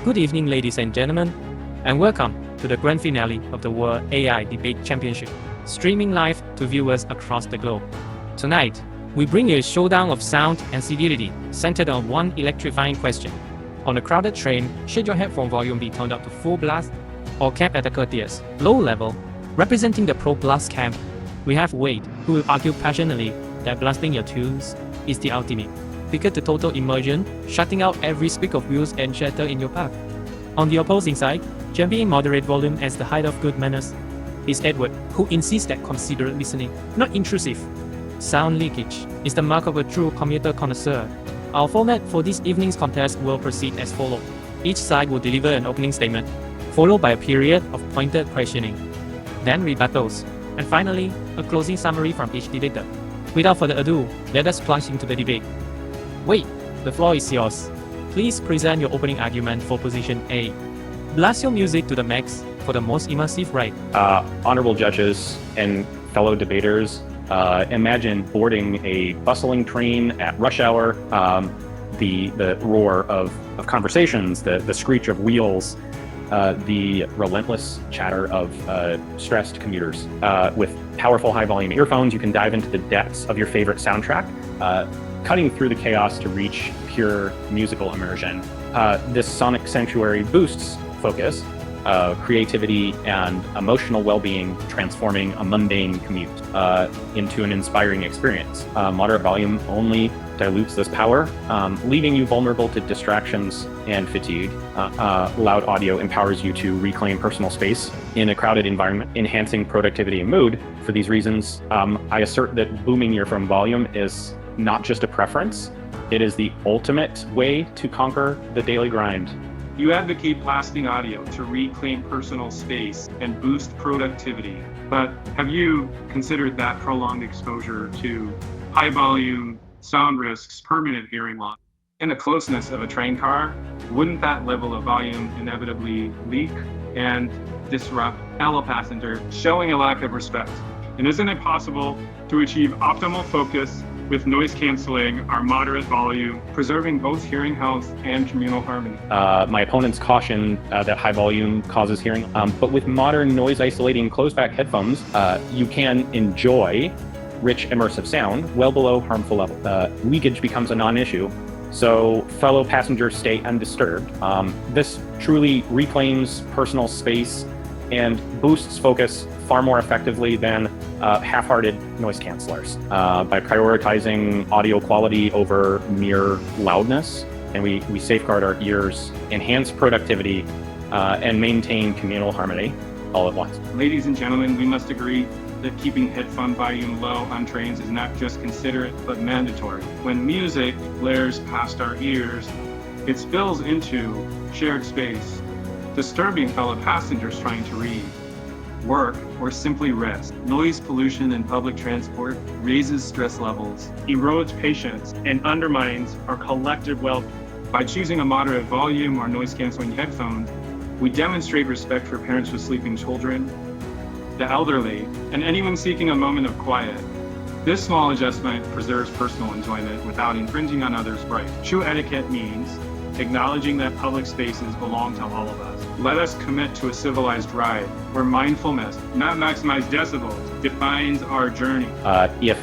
Good evening, ladies and gentlemen, and welcome to the grand finale of the World AI Debate Championship, streaming live to viewers across the globe. Tonight, we bring you a showdown of sound and civility centered on one electrifying question. On a crowded train, should your headphone volume be turned up to full blast or kept at a courteous, low level? Representing the pro-blast camp, we have Wade, who will argue passionately that blasting your tunes is the ultimate. Figure to total immersion, shutting out every squeak of wheels and chatter in your path. On the opposing side, championing moderate volume as the height of good manners, is Edward, who insists that considerate listening, not intrusive. Sound leakage is the mark of a true commuter connoisseur. Our format for this evening's contest will proceed as follows. Each side will deliver an opening statement, followed by a period of pointed questioning, then rebuttals, and finally, a closing summary from each debater. Without further ado, let us plunge into the debate. Wait, the floor is yours. Please present your opening argument for position A. Blast your music to the max for the most immersive ride. Honorable judges and fellow debaters, imagine boarding a bustling train at rush hour, the roar of conversations, the screech of wheels, the relentless chatter of stressed commuters. With powerful high-volume earphones, you can dive into the depths of your favorite soundtrack, cutting through the chaos to reach pure musical immersion. This sonic sanctuary boosts focus, creativity, and emotional well-being, transforming a mundane commute into an inspiring experience. Moderate volume only dilutes this power, leaving you vulnerable to distractions and fatigue. Loud audio empowers you to reclaim personal space in a crowded environment, enhancing productivity and mood. For these reasons, I assert that booming earphone volume is not just a preference, it is the ultimate way to conquer the daily grind. You advocate blasting audio to reclaim personal space and boost productivity, but have you considered that prolonged exposure to high volume sound risks permanent hearing loss? In the closeness of a train car, wouldn't that level of volume inevitably leak and disrupt fellow passengers, showing a lack of respect? And isn't it possible to achieve optimal focus with noise canceling our moderate volume, preserving both hearing health and communal harmony? My opponents caution that high volume causes hearing, but with modern noise isolating closed back headphones, you can enjoy rich immersive sound well below harmful level. Leakage becomes a non-issue, so fellow passengers stay undisturbed. This truly reclaims personal space and boosts focus far more effectively than half-hearted noise cancelers. By prioritizing audio quality over mere loudness, and we safeguard our ears, enhance productivity, and maintain communal harmony all at once. Ladies and gentlemen, we must agree that keeping headphone volume low on trains is not just considerate, but mandatory. When music blares past our ears, it spills into shared space, disturbing fellow passengers trying to read, work, or simply rest. Noise pollution in public transport raises stress levels, erodes patience, and undermines our collective well-being. By choosing a moderate volume or noise-canceling headphones, we demonstrate respect for parents with sleeping children, the elderly, and anyone seeking a moment of quiet. This small adjustment preserves personal enjoyment without infringing on others' rights. True etiquette means acknowledging that public spaces belong to all of us. Let us commit to a civilized ride where mindfulness, not maximize decibels, defines our journey. If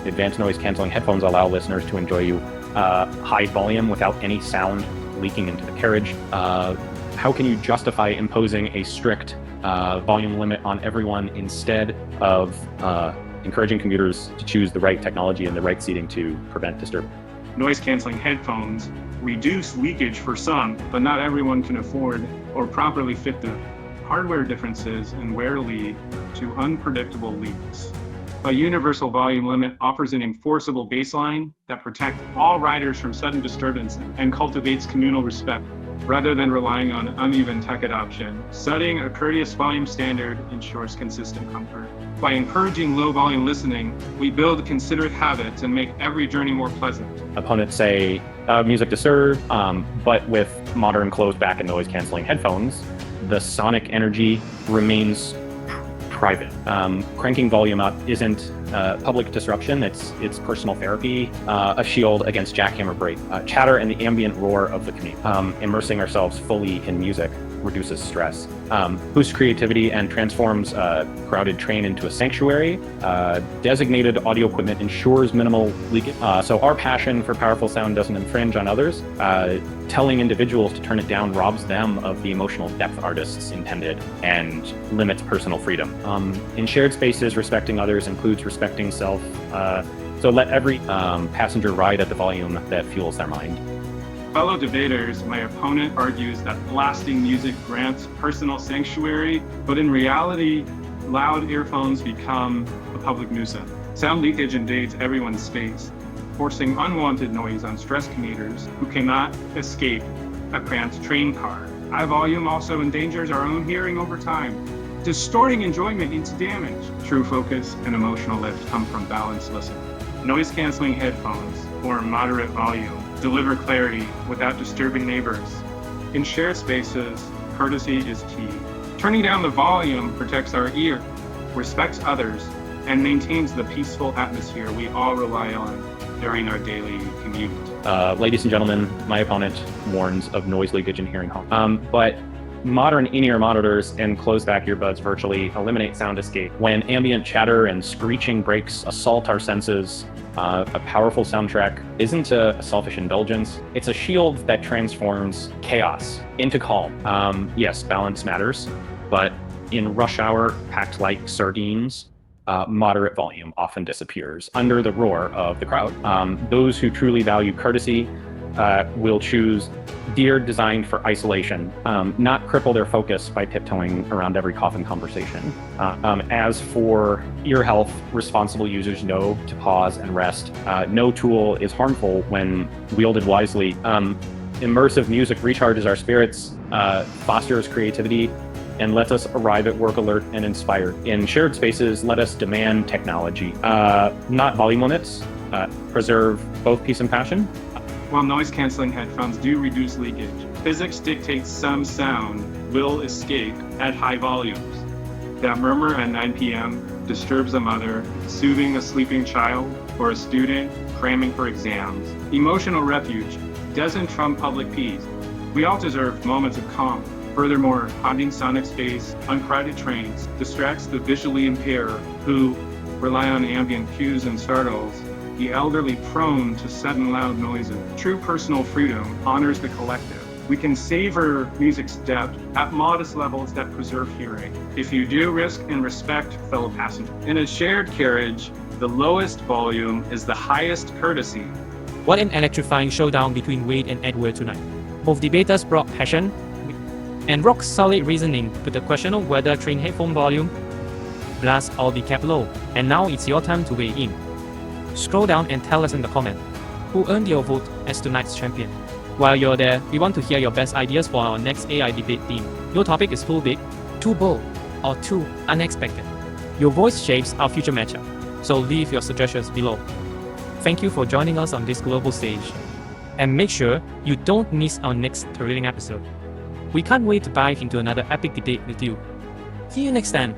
advanced noise canceling headphones allow listeners to enjoy you high volume without any sound leaking into the carriage, how can you justify imposing a strict volume limit on everyone instead of encouraging commuters to choose the right technology and the right seating to prevent disturbance? Noise-canceling headphones reduce leakage for some, but not everyone can afford or properly fit them. Hardware differences and wear lead to unpredictable leaks. A universal volume limit offers an enforceable baseline that protects all riders from sudden disturbance and cultivates communal respect, rather than relying on uneven tech adoption. Setting a courteous volume standard ensures consistent comfort. By encouraging low volume listening, we build considerate habits and make every journey more pleasant. Opponents say music to serve, but with modern closed back and noise canceling headphones, the sonic energy remains private. Cranking volume up isn't public disruption. It's personal therapy, a shield against jackhammer break. Chatter and the ambient roar of the commute. Immersing ourselves fully in music reduces stress, boosts creativity, and transforms a crowded train into a sanctuary. Designated audio equipment ensures minimal leakage. So our passion for powerful sound doesn't infringe on others. Telling individuals to turn it down robs them of the emotional depth artists intended and limits personal freedom. In shared spaces, respecting others includes respecting self. So let every passenger ride at the volume that fuels their mind. Fellow debaters, my opponent argues that blasting music grants personal sanctuary, but in reality, loud earphones become a public nuisance. Sound leakage invades everyone's space, forcing unwanted noise on stressed commuters who cannot escape a cramped train car. High volume also endangers our own hearing over time, distorting enjoyment into damage. True focus and emotional lift come from balanced listening. Noise-canceling headphones, or moderate volume, deliver clarity without disturbing neighbors. In shared spaces, courtesy is key. Turning down the volume protects our ear, respects others, and maintains the peaceful atmosphere we all rely on during our daily commute. Ladies and gentlemen, my opponent warns of noise leakage and hearing harm. But modern in-ear monitors and closed-back earbuds virtually eliminate sound escape. When ambient chatter and screeching breaks assault our senses, a powerful soundtrack isn't a selfish indulgence. It's a shield that transforms chaos into calm. Yes, balance matters, but in rush hour, packed like sardines, moderate volume often disappears under the roar of the crowd. Those who truly value courtesy will choose gear designed for isolation, not cripple their focus by tiptoeing around every coughing conversation. As for ear health, responsible users know to pause and rest. No tool is harmful when wielded wisely. Immersive music recharges our spirits, fosters creativity, and lets us arrive at work alert and inspired. In shared spaces, let us demand technology, not volume limits. Preserve both peace and passion. While noise-canceling headphones do reduce leakage, physics dictates some sound will escape at high volumes. That murmur at 9 p.m. disturbs a mother soothing a sleeping child or a student cramming for exams. Emotional refuge doesn't trump public peace. We all deserve moments of calm. Furthermore, haunting sonic space, uncrowded trains, distracts the visually impaired who rely on ambient cues and startles, the elderly prone to sudden loud noises. True personal freedom honors the collective. We can savor music's depth at modest levels that preserve hearing. If you do, risk and respect fellow passengers. In a shared carriage, the lowest volume is the highest courtesy. What an electrifying showdown between Wade and Edward tonight. Both debaters brought passion and rock-solid reasoning to the question of whether train headphone volume blast or be kept low. And now it's your time to weigh in. Scroll down and tell us in the comment who earned your vote as tonight's champion. While you're there, we want to hear your best ideas for our next AI debate theme. Your topic is too big, too bold, or too unexpected. Your voice shapes our future matchup, so leave your suggestions below. Thank you for joining us on this global stage. And make sure you don't miss our next thrilling episode. We can't wait to dive into another epic debate with you. See you next time.